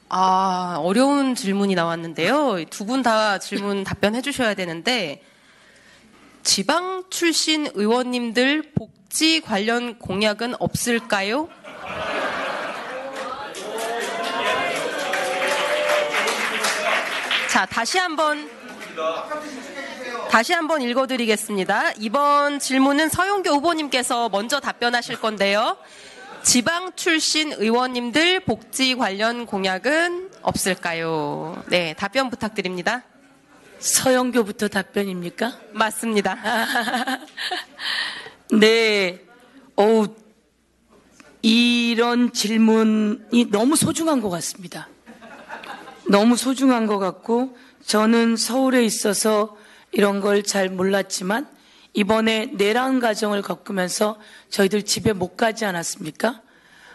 어려운 질문이 나왔는데요. 두 분 다 질문 답변해 주셔야 되는데, 지방 출신 의원님들 복지 관련 공약은 없을까요? 자, 다시 한번 읽어드리겠습니다. 이번 질문은 서용교 후보님께서 먼저 답변하실 건데요. 지방 출신 의원님들 복지 관련 공약은 없을까요? 네, 답변 부탁드립니다. 서영교부터 답변입니까? 맞습니다. 네. 이런 질문이 너무 소중한 것 같습니다. 너무 소중한 것 같고, 저는 서울에 있어서 이런 걸 잘 몰랐지만 이번에 내란 과정을 겪으면서 저희들 집에 못 가지 않았습니까?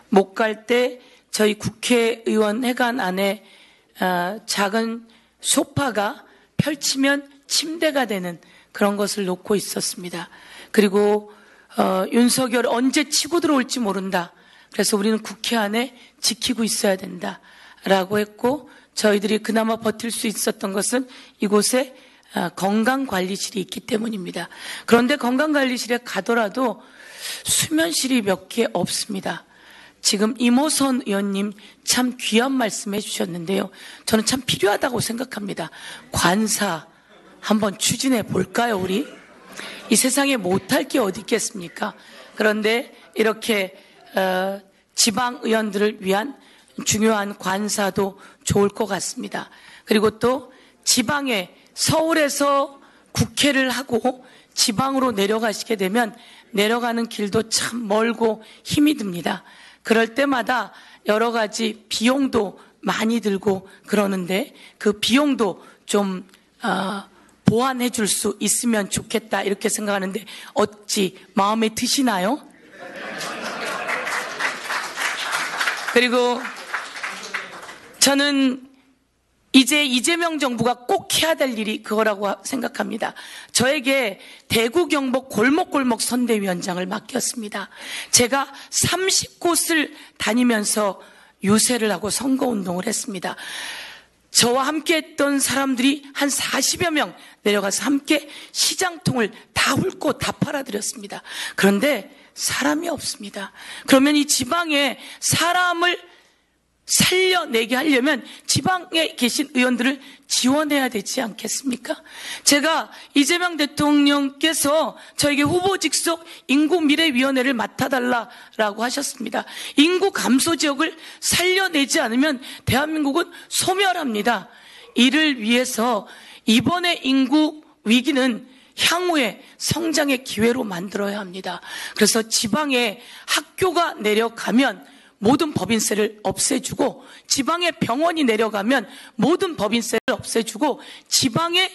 못 갈 때 저희 국회의원 회관 안에 작은 소파가 펼치면 침대가 되는 그런 것을 놓고 있었습니다. 그리고 윤석열 언제 치고 들어올지 모른다. 그래서 우리는 국회 안에 지키고 있어야 된다라고 했고, 저희들이 그나마 버틸 수 있었던 것은 이곳에 건강관리실이 있기 때문입니다. 그런데 건강관리실에 가더라도 수면실이 몇 개 없습니다. 지금 이모선 의원님 참 귀한 말씀 해주셨는데요. 저는 참 필요하다고 생각합니다. 관사 한번 추진해 볼까요, 우리? 이 세상에 못할 게 어디 있겠습니까? 그런데 이렇게 지방 의원들을 위한 중요한 관사도 좋을 것 같습니다. 그리고 또 지방에 서울에서 국회를 하고 지방으로 내려가시게 되면 내려가는 길도 참 멀고 힘이 듭니다. 그럴 때마다 여러 가지 비용도 많이 들고 그러는데 그 비용도 좀 보완해 줄 수 있으면 좋겠다 이렇게 생각하는데 어찌 마음에 드시나요? 그리고 저는 이제 이재명 정부가 꼭 해야 될 일이 그거라고 생각합니다. 저에게 대구 경북 골목골목 선대위원장을 맡겼습니다. 제가 30곳을 다니면서 유세를 하고 선거운동을 했습니다. 저와 함께 했던 사람들이 한 40여 명 내려가서 함께 시장통을 다 훑고 다 팔아드렸습니다. 그런데 사람이 없습니다. 그러면 이 지방에 사람을 살려내게 하려면 지방에 계신 의원들을 지원해야 되지 않겠습니까? 제가 이재명 대통령께서 저에게 후보 직속 인구미래위원회를 맡아달라고 하셨습니다. 인구 감소 지역을 살려내지 않으면 대한민국은 소멸합니다. 이를 위해서 이번의 인구 위기는 향후에 성장의 기회로 만들어야 합니다. 그래서 지방에 학교가 내려가면 모든 법인세를 없애주고, 지방에 병원이 내려가면 모든 법인세를 없애주고, 지방에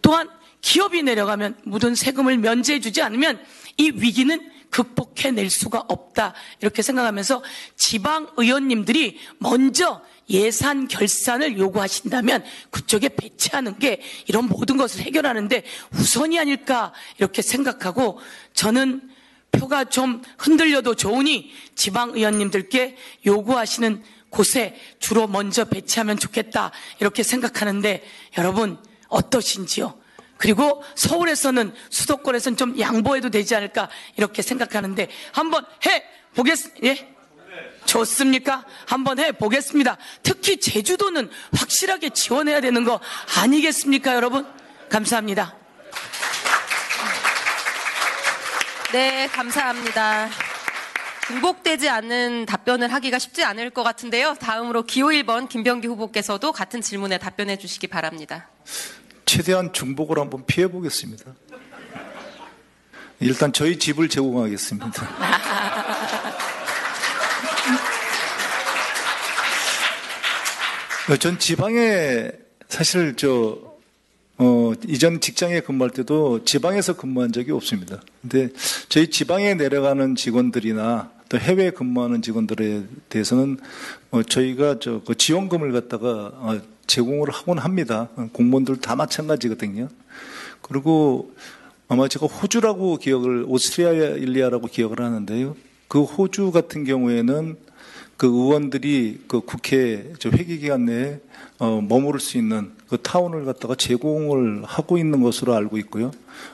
또한 기업이 내려가면 모든 세금을 면제해주지 않으면 이 위기는 극복해낼 수가 없다 이렇게 생각하면서 지방 의원님들이 먼저 예산 결산을 요구하신다면 그쪽에 배치하는 게 이런 모든 것을 해결하는데 우선이 아닐까 이렇게 생각하고, 저는 표가 좀 흔들려도 좋으니 지방 의원님들께 요구하시는 곳에 주로 먼저 배치하면 좋겠다 이렇게 생각하는데 여러분 어떠신지요? 그리고 서울에서는 수도권에서는 좀 양보해도 되지 않을까 이렇게 생각하는데 한번 해보겠습니다. 예? 좋습니까? 한번 해보겠습니다. 특히 제주도는 확실하게 지원해야 되는 거 아니겠습니까, 여러분? 감사합니다. 네, 감사합니다. 굴복되지 않는 답변을 하기가 쉽지 않을 것 같은데요. 다음으로 기호 1번 김병기 후보께서도 같은 질문에 답변해 주시기 바랍니다. 최대한 중복을 한번 피해보겠습니다. 일단 저희 집을 제공하겠습니다. 전 지방에 사실 이전 직장에 근무할 때도 지방에서 근무한 적이 없습니다. 근데 저희 지방에 내려가는 직원들이나 또 해외에 근무하는 직원들에 대해서는 저희가 그 지원금을 갖다가 제공을 하곤 합니다. 공무원들 다 마찬가지거든요. 그리고 아마 제가 오스트리아일리아라고 기억을 하는데요. 그 호주 같은 경우에는 그 의원들이 그 국회 회기 기간 내에 머무를 수 있는 그 타운을 갖다가 제공을 하고 있는 것으로 알고 있고요.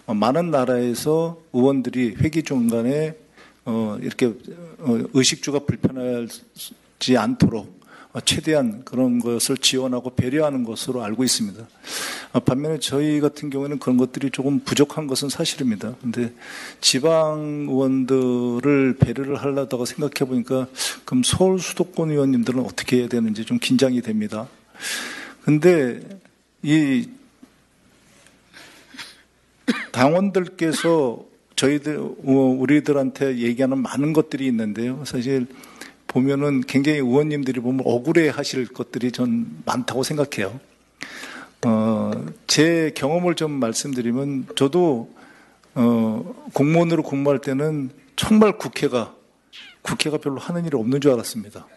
많은 나라에서 의원들이 회기 중간에 이렇게 의식주가 불편하지 않도록 최대한 그런 것을 지원하고 배려하는 것으로 알고 있습니다. 반면에 저희 같은 경우에는 그런 것들이 조금 부족한 것은 사실입니다. 근데 지방 의원들을 배려를 하려다가 생각해 보니까 그럼 서울 수도권 의원님들은 어떻게 해야 되는지 좀 긴장이 됩니다. 근데 이 당원들께서 우리들한테 얘기하는 많은 것들이 있는데요. 사실 보면은 굉장히 의원님들이 보면 억울해 하실 것들이 전 많다고 생각해요. 제 경험을 좀 말씀드리면 저도 공무원으로 근무할 때는 정말 국회가 별로 하는 일이 없는 줄 알았습니다.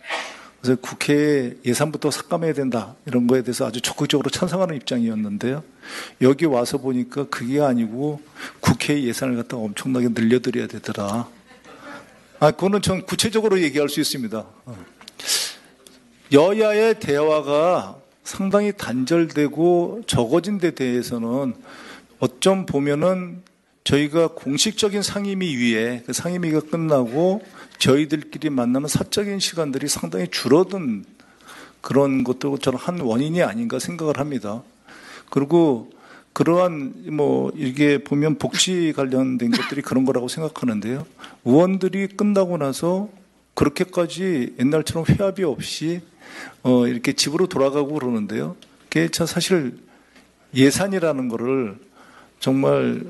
그래서 국회에 예산부터 삭감해야 된다 이런 거에 대해서 아주 적극적으로 찬성하는 입장이었는데요. 여기 와서 보니까 그게 아니고 국회 예산을 갖다가 엄청나게 늘려드려야 되더라. 그거는 전 구체적으로 얘기할 수 있습니다. 여야의 대화가 상당히 단절되고 적어진 데 대해서는 어쩜 보면은 저희가 공식적인 상임위 위에 그 상임위가 끝나고 저희들끼리 만나는 사적인 시간들이 상당히 줄어든 그런 것도 저는 한 원인이 아닌가 생각을 합니다. 그리고 그러한 이게 보면 복지 관련된 것들이 그런 거라고 생각하는데요. 의원들이 끝나고 나서 그렇게까지 옛날처럼 회합이 없이 이렇게 집으로 돌아가고 그러는데요. 그게 참 사실 예산이라는 거를 정말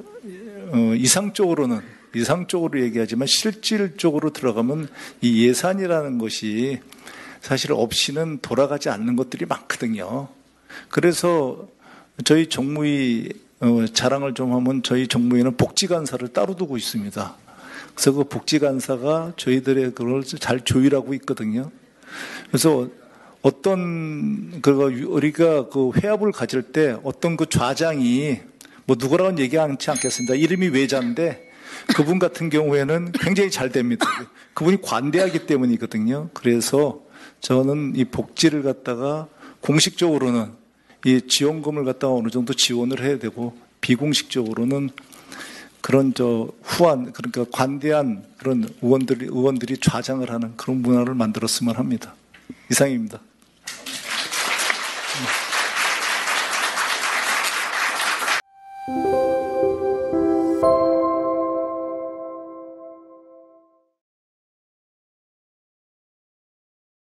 이상적으로 얘기하지만 실질적으로 들어가면 이 예산이라는 것이 사실 없이는 돌아가지 않는 것들이 많거든요. 그래서 저희 정무위 자랑을 좀 하면 저희 정무위는 복지간사를 따로 두고 있습니다. 그래서 그 복지간사가 저희들의 그걸 잘 조율하고 있거든요. 그래서 우리가 그 회합을 가질 때 어떤 그 좌장이 누구라고는 얘기하지 않겠습니다. 이름이 외자인데 그분 같은 경우에는 굉장히 잘 됩니다. 그분이 관대하기 때문이거든요. 그래서 저는 이 복지를 갖다가 공식적으로는 이 지원금을 갖다가 어느 정도 지원을 해야 되고 비공식적으로는 그런 그러니까 관대한 그런 의원들이 좌장을 하는 그런 문화를 만들었으면 합니다. 이상입니다.